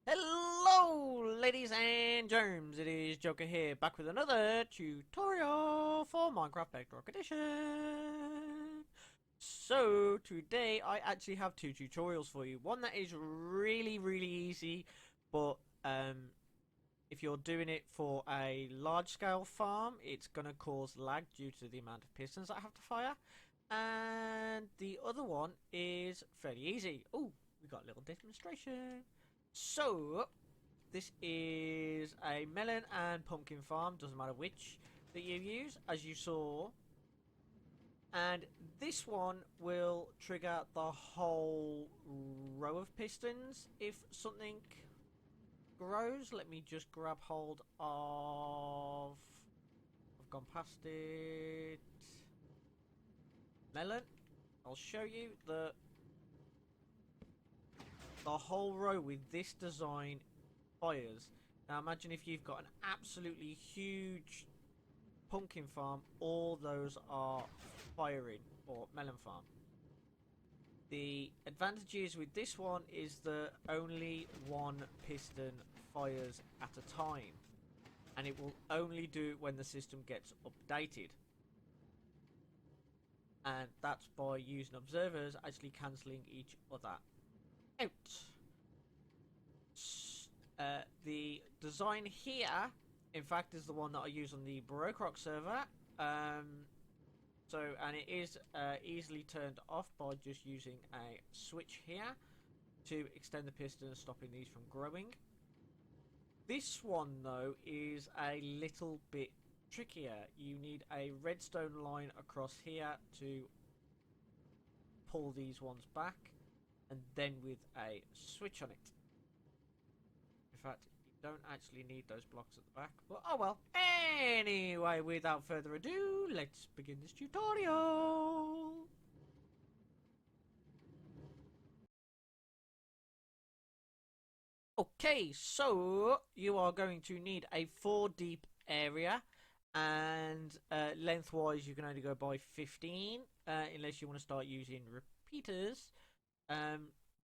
Hello, ladies and germs. It is Joker here, back with another tutorial for Minecraft Bedrock Edition. So, today I actually have two tutorials for you. One that is really easy, but if you're doing it for a large-scale farm, it's going to cause lag due to the amount of pistons that I have to fire. And the other one is fairly easy. Oh, we got a little demonstration. So, this is a melon and pumpkin farm, doesn't matter which that you use, as you saw. And this one will trigger the whole row of pistons if something grows. Let me just grab hold of... I've gone past it. Melon. I'll show you the whole row with this design fires. Now imagine if you've got an absolutely huge pumpkin farm, all those are firing, or melon farm. The advantages with this one is that only one piston fires at a time, and it will only do it when the system gets updated, and that's by using observers actually cancelling each other out. The design here, in fact, is the one that I use on the Bedrock server. And it is easily turned off by just using a switch here to extend the piston, stopping these from growing. This one, though, is a little bit trickier. You need a redstone line across here to pull these ones back, and then with a switch on it. In fact, you don't actually need those blocks at the back, but oh well. Anyway, without further ado, let's begin this tutorial. Okay, so you are going to need a 4 deep area, and lengthwise you can only go by 15 unless you want to start using repeaters.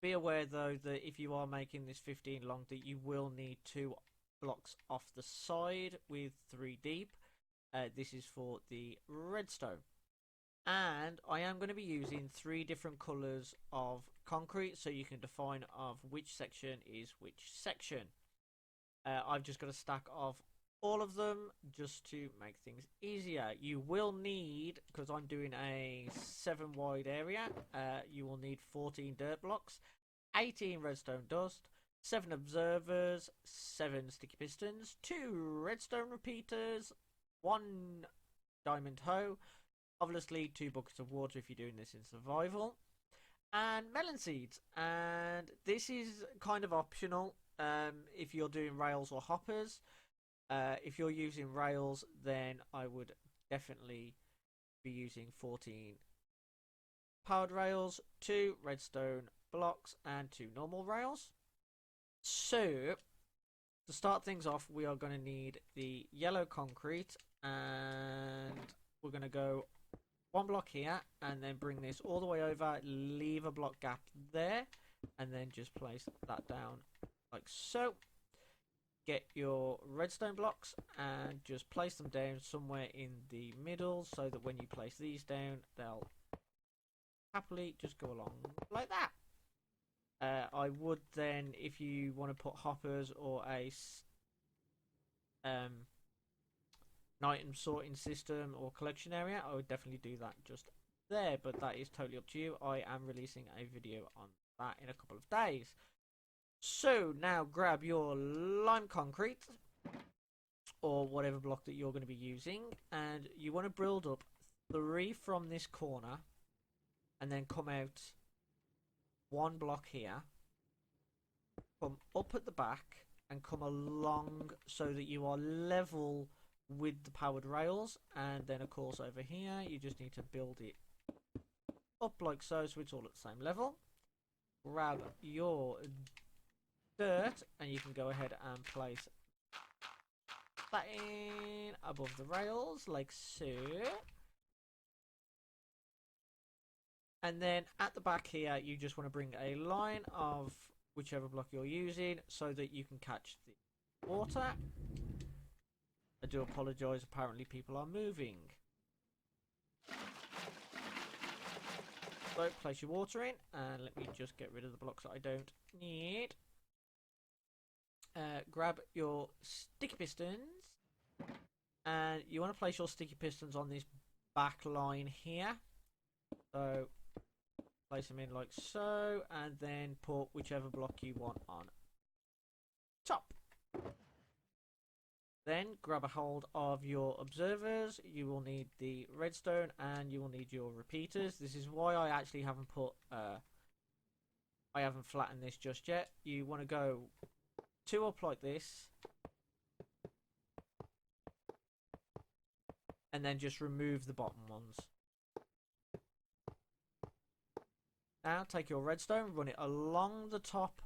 Be aware though that if you are making this 15 long, that you will need 2 blocks off the side with 3 deep. This is for the redstone. And I am going to be using 3 different colours of concrete, so you can define of which section is which section. I've just got a stack of all of them just to make things easier. You will need, because I'm doing a 7 wide area, you will need 14 dirt blocks, 18 redstone dust, 7 observers, 7 sticky pistons, 2 redstone repeaters, 1 diamond hoe, obviously 2 buckets of water if you're doing this in survival, and melon seeds. And this is kind of optional if you're doing rails or hoppers. If you're using rails, then I would definitely be using 14 powered rails, 2 redstone blocks, and 2 normal rails. So, to start things off, we are going to need the yellow concrete, and we're going to go 1 block here, and then bring this all the way over, leave a block gap there, and then just place that down like so. Get your redstone blocks and just place them down somewhere in the middle, so that when you place these down, they'll happily just go along like that. I would then, if you want to put hoppers or a item sorting system or collection area, I would definitely do that just there, but that is totally up to you. I am releasing a video on that in a couple of days. So now grab your lime concrete or whatever block that you're going to be using, and you want to build up 3 from this corner, and then come out 1 block here, come up at the back, and come along so that you are level with the powered rails. And then of course over here you just need to build it up like so, so it's all at the same level. Grab your dirt, and you can go ahead and place that in above the rails like so. And then at the back here, you just want to bring a line of whichever block you're using so that you can catch the water. I do apologise, apparently people are moving. So place your water in, and let me just get rid of the blocks that I don't need. Grab your sticky pistons, and you want to place your sticky pistons on this back line here. So place them in like so, and then put whichever block you want on top. Then grab a hold of your observers. You will need the redstone and you will need your repeaters. This is why I actually haven't put I haven't flattened this just yet. You want to go 2 up like this, and then just remove the bottom ones. Now take your redstone, run it along the top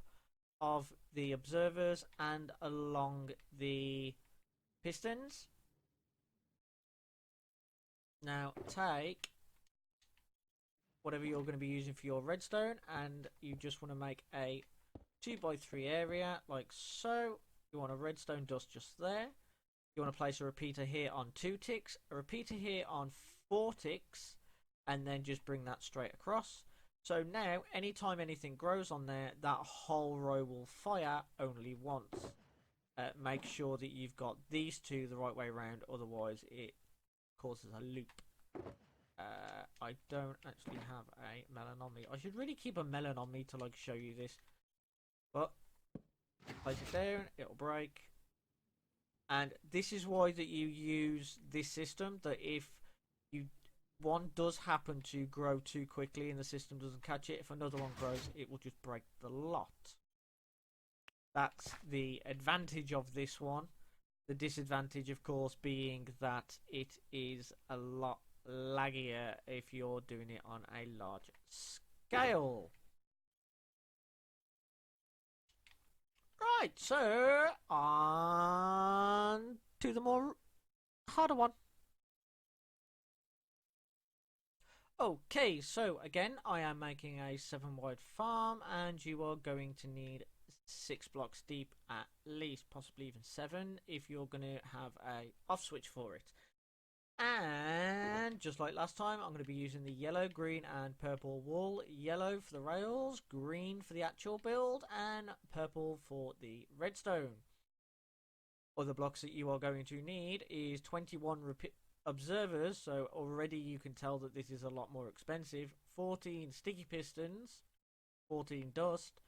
of the observers and along the pistons. Now take whatever you're going to be using for your redstone, and you just want to make a 2x3 area like so. You want a redstone dust just there. You want to place a repeater here on 2 ticks, a repeater here on 4 ticks, and then just bring that straight across. So now anytime anything grows on there, that whole row will fire only once. Make sure that you've got these two the right way around, otherwise it causes a loop. I don't actually have a melon on me. I should really keep a melon on me to like show you this, but place it down, it'll break. And this is why that you use this system, that if you one does happen to grow too quickly and the system doesn't catch it, if another one grows, it will just break the lot. That's the advantage of this one. The disadvantage, of course, being that it is a lot laggier if you're doing it on a large scale. Right, so on to the more harder one. Okay, so again, I am making a 7-wide farm, and you are going to need 6 blocks deep at least, possibly even 7, if you're going to have a off switch for it. And just like last time, I'm going to be using the yellow, green and purple wool. Yellow for the rails, green for the actual build, and purple for the redstone. Other blocks that you are going to need is 21 observers, so already you can tell that this is a lot more expensive. 14 sticky pistons, 14 dust,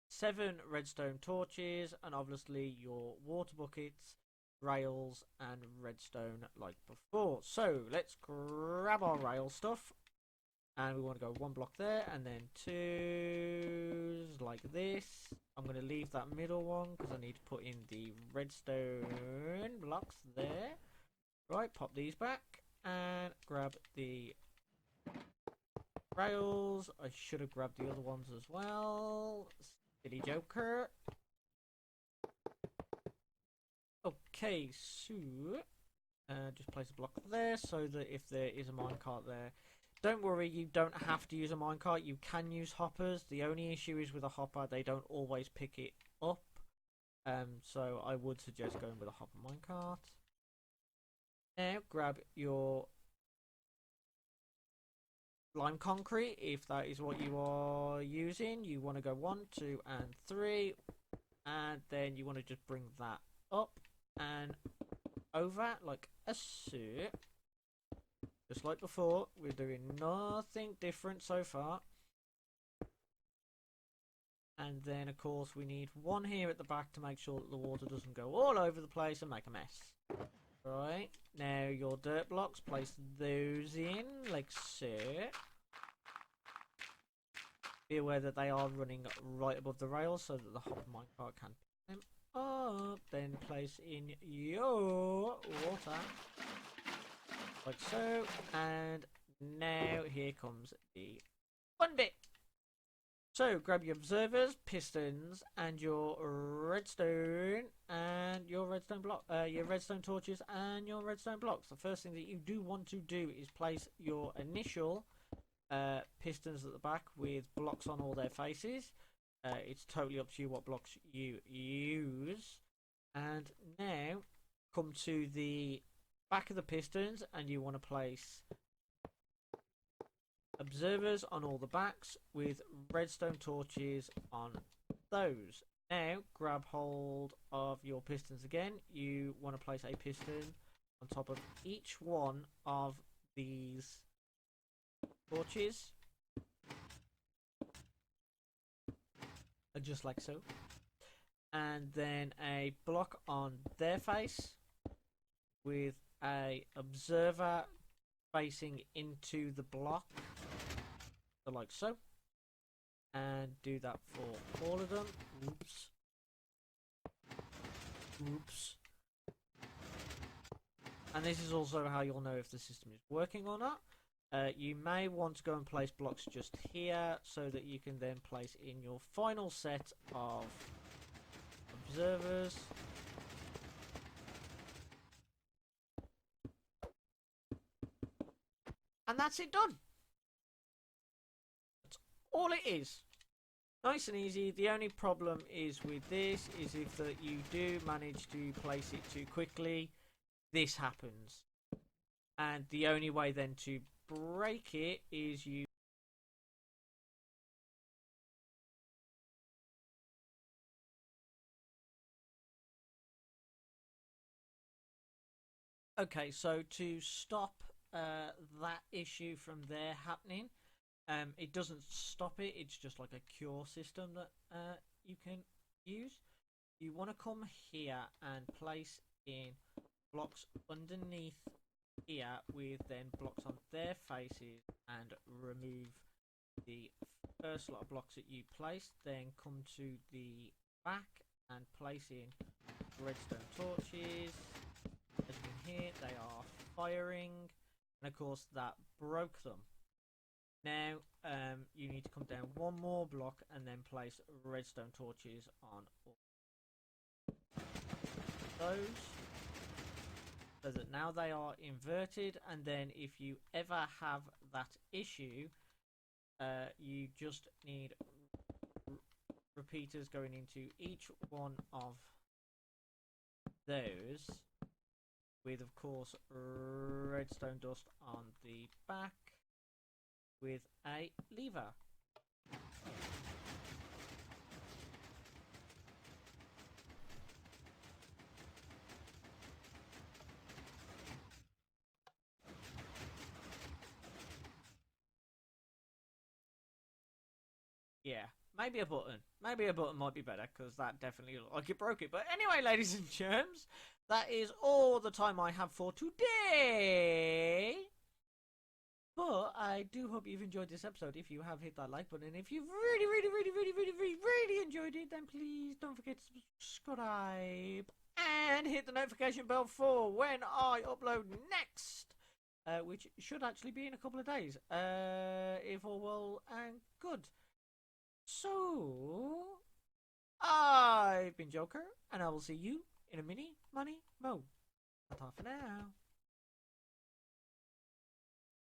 7 redstone torches, and obviously your water buckets, rails and redstone like before. So let's grab our rail stuff, and we want to go 1 block there and then 2 like this. I'm going to leave that middle one because I need to put in the redstone blocks there. Right, pop these back and grab the rails. I should have grabbed the other ones as well. Silly joker. Okay, so just place a block there so that if there is a minecart there, don't worry, you don't have to use a minecart. You can use hoppers. The only issue is with a hopper, they don't always pick it up. So I would suggest going with a hopper minecart. Now grab your lime concrete if that is what you are using. You want to go 1, 2 and 3, and then you want to just bring that up and over like a so. Just like before, we're doing nothing different so far. And then of course we need 1 here at the back to make sure that the water doesn't go all over the place and make a mess. Right, now your dirt blocks, place those in like so. Be aware that they are running right above the rails so that the hopper minecart can pick them up. Then place in your water like so, and now here comes the fun bit. So grab your observers, pistons, and your redstone block, your redstone torches and your redstone blocks. The first thing that you do want to do is place your initial pistons at the back with blocks on all their faces. It's totally up to you what blocks you use. And now come to the back of the pistons, and you want to place observers on all the backs with redstone torches on those. Now grab hold of your pistons again. You want to place a piston on top of each one of these torches, just like so, and then a block on their face with a observer facing into the block, so like so, and do that for all of them. Oops. Oops. And this is also how you'll know if the system is working or not. You may want to go and place blocks just here so that you can then place in your final set of observers. And that's it done. That's all it is. Nice and easy. The only problem is with this is if you do manage to place it too quickly, this happens. And the only way then to break it is you okay, so to stop that issue from there happening, it doesn't stop it, it's just like a cure system that you can use. You want to come here and place in blocks underneath here with then blocks on their faces and remove the first lot of blocks that you placed. Then come to the back and place in redstone torches. As you can hear, they are firing, and of course that broke them. Now you need to come down one more block and then place redstone torches on all those, so that now they are inverted. And then if you ever have that issue, you just need repeaters going into each one of those, with of course redstone dust on the back with a lever. Yeah, maybe a button. Maybe a button might be better, because that definitely looked like it broke it. But anyway, ladies and germs, that is all the time I have for today. But I do hope you've enjoyed this episode. If you have, hit that like button. And if you've really enjoyed it, then please don't forget to subscribe and hit the notification bell for when I upload next. Which should actually be in a couple of days. If all well and good. So, I've been Joker, and I will see you in a mini money mo. Ta-ta for now.